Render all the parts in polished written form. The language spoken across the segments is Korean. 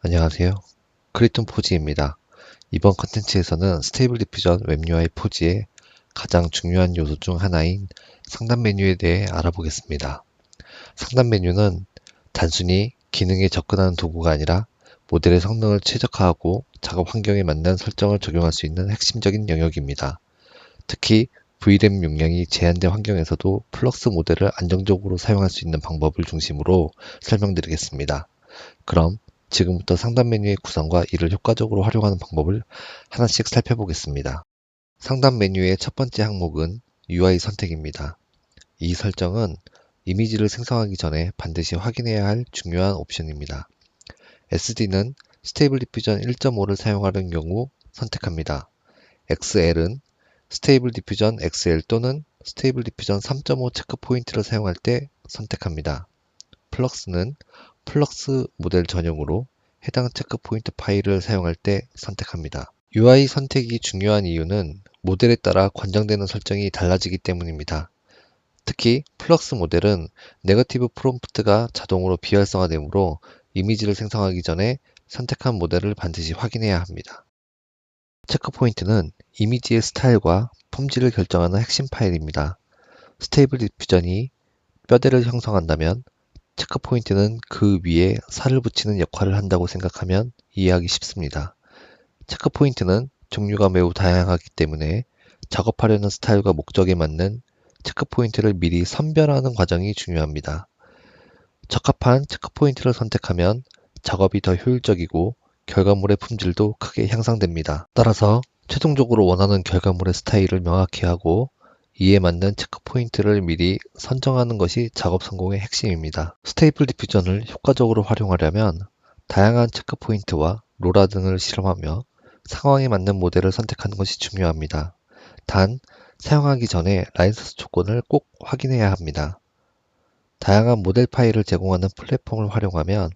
안녕하세요. 크리톤 포지입니다. 이번 컨텐츠에서는 스테이블 디퓨전 웹 UI 포지의 가장 중요한 요소 중 하나인 상단 메뉴에 대해 알아보겠습니다. 상단 메뉴는 단순히 기능에 접근하는 도구가 아니라 모델의 성능을 최적화하고 작업 환경에 맞는 설정을 적용할 수 있는 핵심적인 영역입니다. 특히 VRAM 용량이 제한된 환경에서도 플럭스 모델을 안정적으로 사용할 수 있는 방법을 중심으로 설명드리겠습니다. 그럼 지금부터 상단 메뉴의 구성과 이를 효과적으로 활용하는 방법을 하나씩 살펴보겠습니다. 상단 메뉴의 첫 번째 항목은 UI 선택입니다. 이 설정은 이미지를 생성하기 전에 반드시 확인해야 할 중요한 옵션입니다. SD는 스테이블 디퓨전 1.5를 사용하는 경우 선택합니다. XL은 스테이블 디퓨전 XL 또는 스테이블 디퓨전 3.5 체크 포인트를 사용할 때 선택합니다. 플럭스는 플럭스 모델 전용으로 해당 체크 포인트 파일을 사용할 때 선택합니다. UI 선택이 중요한 이유는 모델에 따라 권장되는 설정이 달라지기 때문입니다. 특히 플럭스 모델은 네거티브 프롬프트가 자동으로 비활성화되므로 이미지를 생성하기 전에 선택한 모델을 반드시 확인해야 합니다. 체크 포인트는 이미지의 스타일과 품질을 결정하는 핵심 파일입니다. 스테이블 디퓨전이 뼈대를 형성한다면 체크 포인트는 그 위에 살을 붙이는 역할을 한다고 생각하면 이해하기 쉽습니다. 체크 포인트는 종류가 매우 다양하기 때문에 작업하려는 스타일과 목적에 맞는 체크 포인트를 미리 선별하는 과정이 중요합니다. 적합한 체크 포인트를 선택하면 작업이 더 효율적이고 결과물의 품질도 크게 향상됩니다. 따라서 최종적으로 원하는 결과물의 스타일을 명확히 하고 이에 맞는 체크 포인트를 미리 선정하는 것이 작업 성공의 핵심입니다. 스테이블 디퓨전을 효과적으로 활용하려면 다양한 체크 포인트와 로라 등을 실험하며 상황에 맞는 모델을 선택하는 것이 중요합니다. 단, 사용하기 전에 라이선스 조건을 꼭 확인해야 합니다. 다양한 모델 파일을 제공하는 플랫폼을 활용하면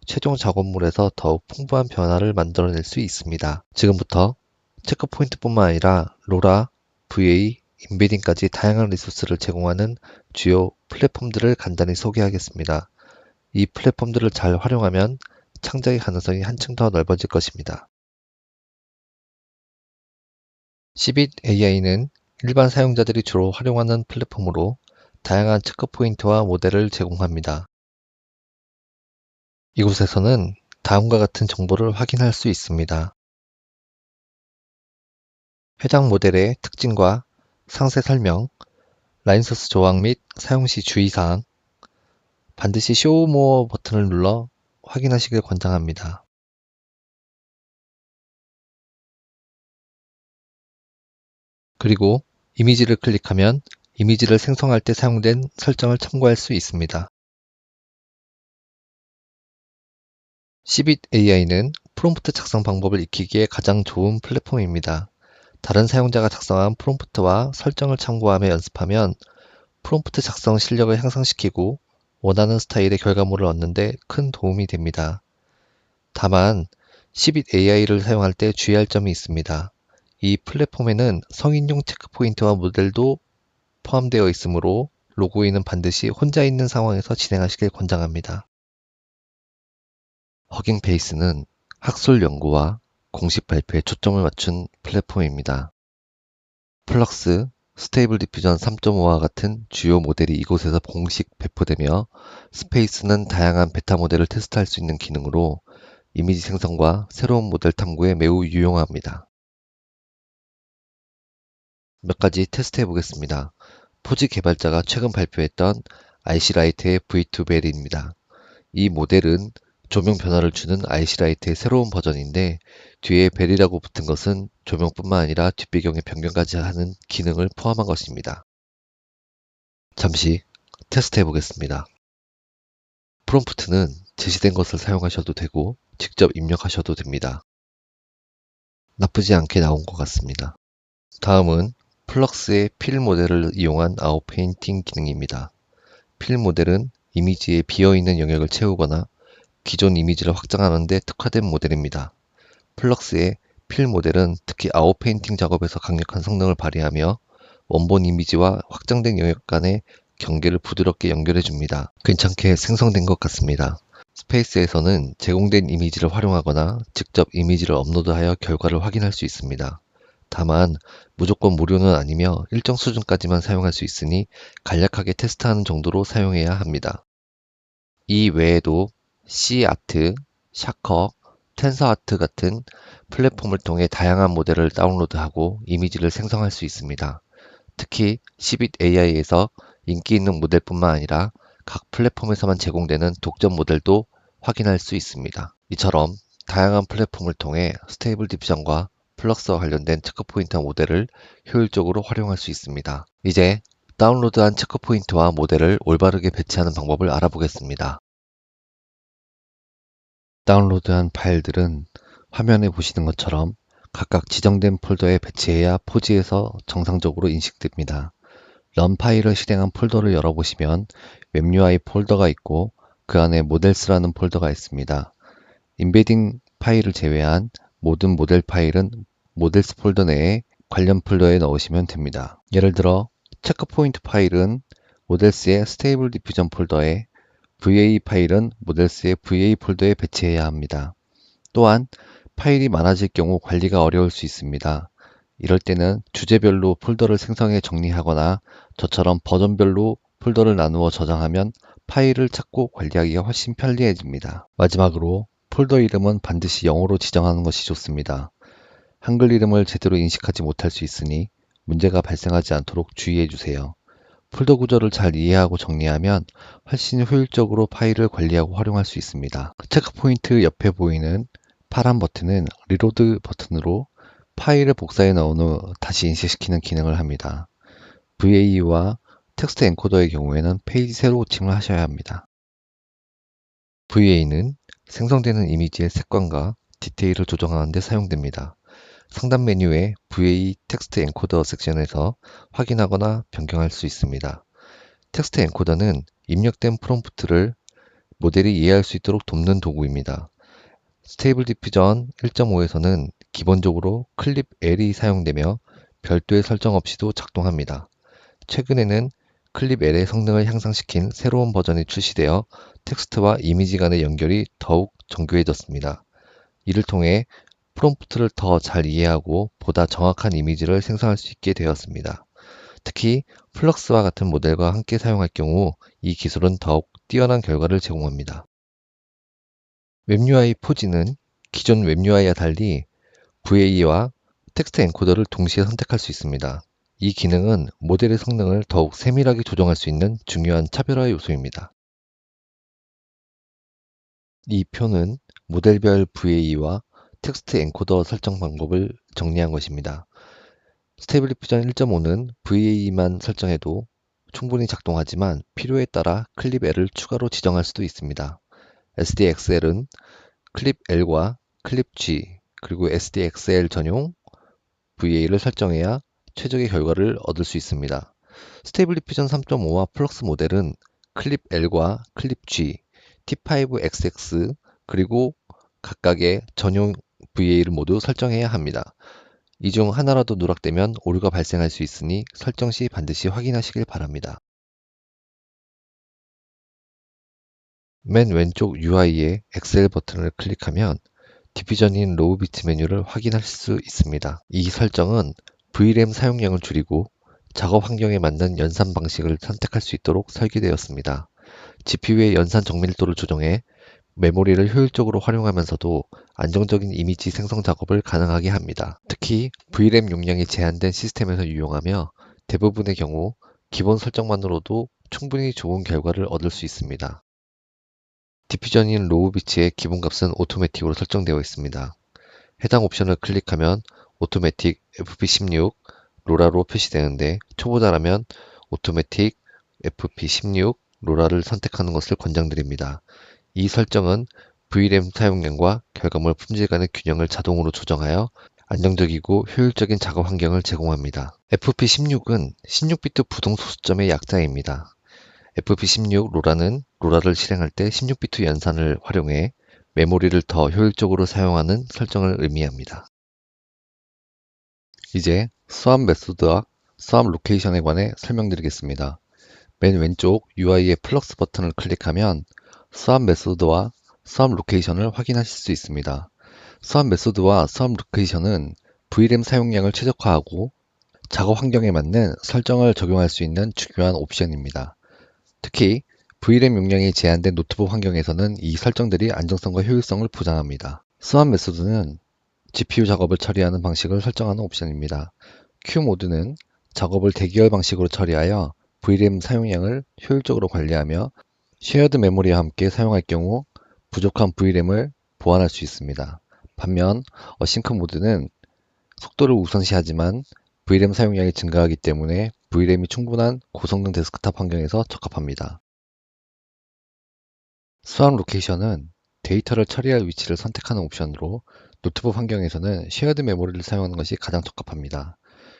최종 작업물에서 더욱 풍부한 변화를 만들어낼 수 있습니다. 지금부터 체크 포인트뿐만 아니라 로라, VA, 인베딩까지 다양한 리소스를 제공하는 주요 플랫폼들을 간단히 소개하겠습니다. 이 플랫폼들을 잘 활용하면 창작의 가능성이 한층 더 넓어질 것입니다. Cbit AI는 일반 사용자들이 주로 활용하는 플랫폼으로 다양한 체크 포인트와 모델을 제공합니다. 이곳에서는 다음과 같은 정보를 확인할 수 있습니다. 해당 모델의 특징과 상세 설명, 라인소스 조항 및 사용 시 주의사항, 반드시 Show More 버튼을 눌러 확인하시길 권장합니다. 그리고 이미지를 클릭하면 이미지를 생성할 때 사용된 설정을 참고할 수 있습니다. Cbit AI는 프롬프트 작성 방법을 익히기에 가장 좋은 플랫폼입니다. 다른 사용자가 작성한 프롬프트와 설정을 참고하며 연습하면 프롬프트 작성 실력을 향상시키고 원하는 스타일의 결과물을 얻는 데 큰 도움이 됩니다. 다만 Cbit AI를 사용할 때 주의할 점이 있습니다. 이 플랫폼에는 성인용 체크 포인트와 모델도 포함되어 있으므로 로그인은 반드시 혼자 있는 상황에서 진행하시길 권장합니다. 허깅페이스는 학술 연구와 공식 발표에 초점을 맞춘 플랫폼입니다. 플럭스, 스테이블 디퓨전 3.5와 같은 주요 모델이 이곳에서 공식 배포되며 스페이스는 다양한 베타 모델을 테스트할 수 있는 기능으로 이미지 생성과 새로운 모델 탐구에 매우 유용합니다. 몇 가지 테스트해 보겠습니다. 포지 개발자가 최근 발표했던 IC라이트의 V2 벨입니다. 이 모델은 조명 변화를 주는 IC라이트의 새로운 버전인데 뒤에 벨이라고 붙은 것은 조명뿐만 아니라 뒷배경의 변경까지 하는 기능을 포함한 것입니다. 잠시 테스트해 보겠습니다. 프롬프트는 제시된 것을 사용하셔도 되고 직접 입력하셔도 됩니다. 나쁘지 않게 나온 것 같습니다. 다음은 플럭스의 필 모델을 이용한 아웃페인팅 기능입니다. 필 모델은 이미지에 비어있는 영역을 채우거나 기존 이미지를 확장하는 데 특화된 모델입니다. 플럭스의 필 모델은 특히 아웃페인팅 작업에서 강력한 성능을 발휘하며 원본 이미지와 확장된 영역 간의 경계를 부드럽게 연결해 줍니다. 괜찮게 생성된 것 같습니다. 스페이스에서는 제공된 이미지를 활용하거나 직접 이미지를 업로드하여 결과를 확인할 수 있습니다. 다만 무조건 무료는 아니며 일정 수준까지만 사용할 수 있으니 간략하게 테스트하는 정도로 사용해야 합니다. 이 외에도 C아트, 샤커, 텐서아트 같은 플랫폼을 통해 다양한 모델을 다운로드하고 이미지를 생성할 수 있습니다. 특히 C빗 AI에서 인기 있는 모델뿐만 아니라 각 플랫폼에서만 제공되는 독점 모델도 확인할 수 있습니다. 이처럼 다양한 플랫폼을 통해 스테이블 디퓨전과 플럭스와 관련된 체크포인트 모델을 효율적으로 활용할 수 있습니다. 이제 다운로드한 체크포인트와 모델을 올바르게 배치하는 방법을 알아보겠습니다. 다운로드한 파일들은 화면에 보시는 것처럼 각각 지정된 폴더에 배치해야 포지에서 정상적으로 인식됩니다. 런 파일을 실행한 폴더를 열어보시면 웹UI 폴더가 있고 그 안에 모델스라는 폴더가 있습니다. 임베딩 파일을 제외한 모든 모델 파일은 모델스 폴더 내에 관련 폴더에 넣으시면 됩니다. 예를 들어 체크포인트 파일은 모델스의 스테이블 디퓨전 폴더에, VA 파일은 모델스의 VA 폴더에 배치해야 합니다. 또한 파일이 많아질 경우 관리가 어려울 수 있습니다. 이럴 때는 주제별로 폴더를 생성해 정리하거나 저처럼 버전별로 폴더를 나누어 저장하면 파일을 찾고 관리하기가 훨씬 편리해집니다. 마지막으로 폴더 이름은 반드시 영어로 지정하는 것이 좋습니다. 한글 이름을 제대로 인식하지 못할 수 있으니 문제가 발생하지 않도록 주의해 주세요. 폴더 구조를 잘 이해하고 정리하면 훨씬 효율적으로 파일을 관리하고 활용할 수 있습니다. 체크포인트 옆에 보이는 파란 버튼은 리로드 버튼으로 파일을 복사해 넣은 후 다시 인식시키는 기능을 합니다. VA와 텍스트 엔코더의 경우에는 페이지 세로 호칭을 하셔야 합니다. VA는 생성되는 이미지의 색감과 디테일을 조정하는 데 사용됩니다. 상단 메뉴의 VA 텍스트 엔코더 섹션에서 확인하거나 변경할 수 있습니다. 텍스트 엔코더는 입력된 프롬프트를 모델이 이해할 수 있도록 돕는 도구입니다. 스테이블 디퓨전 1.5에서는 기본적으로 클립 L이 사용되며 별도의 설정 없이도 작동합니다. 최근에는 클립 L의 성능을 향상시킨 새로운 버전이 출시되어 텍스트와 이미지 간의 연결이 더욱 정교해졌습니다. 이를 통해 프롬프트를 더 잘 이해하고 보다 정확한 이미지를 생성할 수 있게 되었습니다. 특히 플럭스와 같은 모델과 함께 사용할 경우 이 기술은 더욱 뛰어난 결과를 제공합니다. 웹UI 포지는 기존 웹UI와 달리 VA와 텍스트 엔코더를 동시에 선택할 수 있습니다. 이 기능은 모델의 성능을 더욱 세밀하게 조정할 수 있는 중요한 차별화 요소입니다. 이 표는 모델별 VA와 텍스트 엔코더 설정 방법을 정리한 것입니다. 스테이블 디퓨전 1.5는 VA만 설정해도 충분히 작동하지만 필요에 따라 클립 L을 추가로 지정할 수도 있습니다. SDXL은 클립 L과 클립 G 그리고 SDXL 전용 VA를 설정해야 최적의 결과를 얻을 수 있습니다. 스테이블 디퓨전 3.5와 플럭스 모델은 클립 L과 클립 G, T5XX 그리고 각각의 전용 VA를 모두 설정해야 합니다. 이 중 하나라도 누락되면 오류가 발생할 수 있으니 설정 시 반드시 확인하시길 바랍니다. 맨 왼쪽 UI의 엑셀 버튼을 클릭하면 디퓨전인 로우 비트 메뉴를 확인할 수 있습니다. 이 설정은 VRAM 사용량을 줄이고 작업 환경에 맞는 연산 방식을 선택할 수 있도록 설계되었습니다. GPU의 연산 정밀도를 조정해 메모리를 효율적으로 활용하면서도 안정적인 이미지 생성 작업을 가능하게 합니다. 특히 VRAM 용량이 제한된 시스템에서 유용하며 대부분의 경우 기본 설정만으로도 충분히 좋은 결과를 얻을 수 있습니다. 디퓨전인 로우 비치의 기본값은 오토매틱으로 설정되어 있습니다. 해당 옵션을 클릭하면 오토매틱 FP16 로라로 표시되는데 초보자라면 오토매틱 FP16 로라를 선택하는 것을 권장드립니다. 이 설정은 VRAM 사용량과 결과물 품질 간의 균형을 자동으로 조정하여 안정적이고 효율적인 작업 환경을 제공합니다. FP16은 16비트 부동 소수점의 약자입니다. FP16 로라는 로라를 실행할 때 16비트 연산을 활용해 메모리를 더 효율적으로 사용하는 설정을 의미합니다. 이제 스왑 메소드와 스왑 로케이션에 관해 설명드리겠습니다. 맨 왼쪽 UI의 플럭스 버튼을 클릭하면 스왑 메소드와 수압 로케이션을 확인하실 수 있습니다. 수압 메소드와 수압 로케이션은 VRAM 사용량을 최적화하고 작업 환경에 맞는 설정을 적용할 수 있는 중요한 옵션입니다. 특히 VRAM 용량이 제한된 노트북 환경에서는 이 설정들이 안정성과 효율성을 보장합니다. 수압 메소드는 GPU 작업을 처리하는 방식을 설정하는 옵션입니다. Q 모드는 작업을 대기열 방식으로 처리하여 VRAM 사용량을 효율적으로 관리하며 쉐어드 메모리와 함께 사용할 경우 부족한 VRAM을 보완할 수 있습니다. 반면 어싱크 모드는 속도를 우선시하지만 VRAM 사용량이 증가하기 때문에 VRAM이 충분한 고성능 데스크탑 환경에서 적합합니다. 수압 로케이션은 데이터를 처리할 위치를 선택하는 옵션으로 노트북 환경에서는 쉐어드 메모리를 사용하는 것이 가장 적합합니다.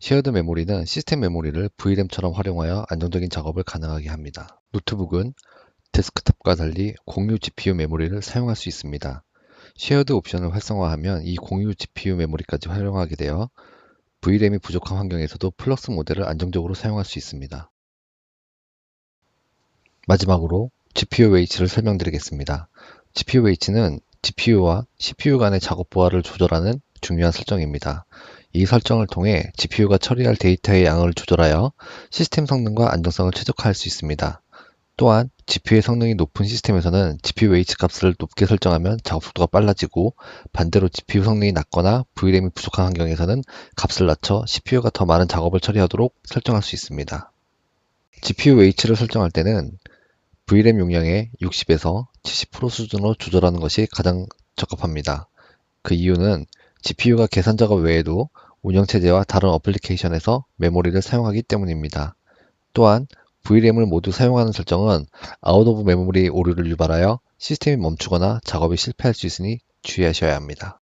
쉐어드 메모리는 시스템 메모리를 VRAM처럼 활용하여 안정적인 작업을 가능하게 합니다. 노트북은 데스크탑과 달리 공유 GPU 메모리를 사용할 수 있습니다. 쉐어드 옵션을 활성화하면 이 공유 GPU 메모리까지 활용하게 되어 VRAM이 부족한 환경에서도 플럭스 모델을 안정적으로 사용할 수 있습니다. 마지막으로 GPU-H를 설명드리겠습니다. GPU-H는 GPU와 CPU 간의 작업 보안을 조절하는 중요한 설정입니다. 이 설정을 통해 GPU가 처리할 데이터의 양을 조절하여 시스템 성능과 안정성을 최적화할 수 있습니다. 또한 GPU의 성능이 높은 시스템에서는 GPU-H 값을 높게 설정하면 작업 속도가 빨라지고 반대로 GPU 성능이 낮거나 VRAM이 부족한 환경에서는 값을 낮춰 CPU가 더 많은 작업을 처리하도록 설정할 수 있습니다. GPU-H를 설정할 때는 VRAM 용량의 60에서 70% 수준으로 조절하는 것이 가장 적합합니다. 그 이유는 GPU가 계산 작업 외에도 운영체제와 다른 어플리케이션에서 메모리를 사용하기 때문입니다. 또한 VRAM을 모두 사용하는 설정은 아웃 오브 메모리 오류를 유발하여 시스템이 멈추거나 작업이 실패할 수 있으니 주의하셔야 합니다.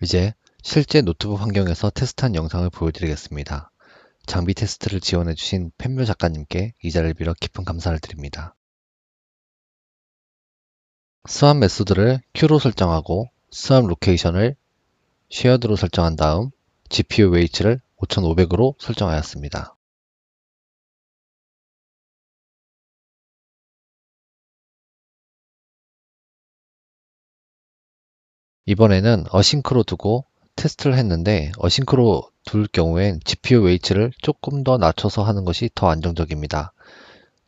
이제 실제 노트북 환경에서 테스트한 영상을 보여드리겠습니다. 장비 테스트를 지원해주신 펜묘 작가님께 이 자리를 빌어 깊은 감사를 드립니다. 수압 메소드를 Q로 설정하고 수압 로케이션을 쉐어드로 설정한 다음 GPU-H를 5500으로 설정하였습니다. 이번에는 어싱크로 두고 테스트를 했는데 어싱크로 둘 경우엔 GPU-H를 조금 더 낮춰서 하는 것이 더 안정적입니다.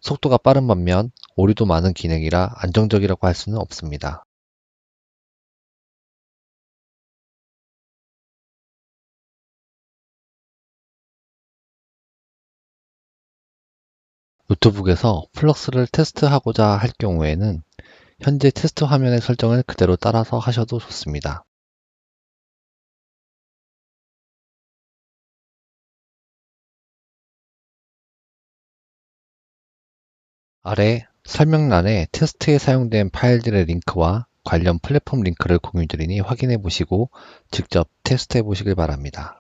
속도가 빠른 반면 오류도 많은 기능이라 안정적이라고 할 수는 없습니다. 노트북에서 플럭스를 테스트하고자 할 경우에는 현재 테스트 화면의 설정을 그대로 따라서 하셔도 좋습니다. 아래 설명란에 테스트에 사용된 파일들의 링크와 관련 플랫폼 링크를 공유드리니 확인해 보시고 직접 테스트해 보시길 바랍니다.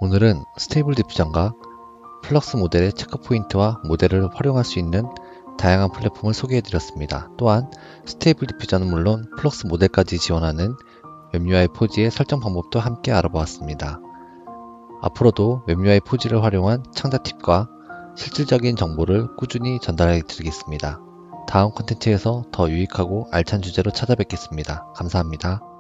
오늘은 스테이블 디퓨전과 플럭스 모델의 체크포인트와 모델을 활용할 수 있는 다양한 플랫폼을 소개해드렸습니다. 또한 스테이블 디퓨전은 물론 플럭스 모델까지 지원하는 웹UI 포지의 설정 방법도 함께 알아보았습니다. 앞으로도 웹UI 포지를 활용한 창작 팁과 실질적인 정보를 꾸준히 전달해 드리겠습니다. 다음 콘텐츠에서 더 유익하고 알찬 주제로 찾아뵙겠습니다. 감사합니다.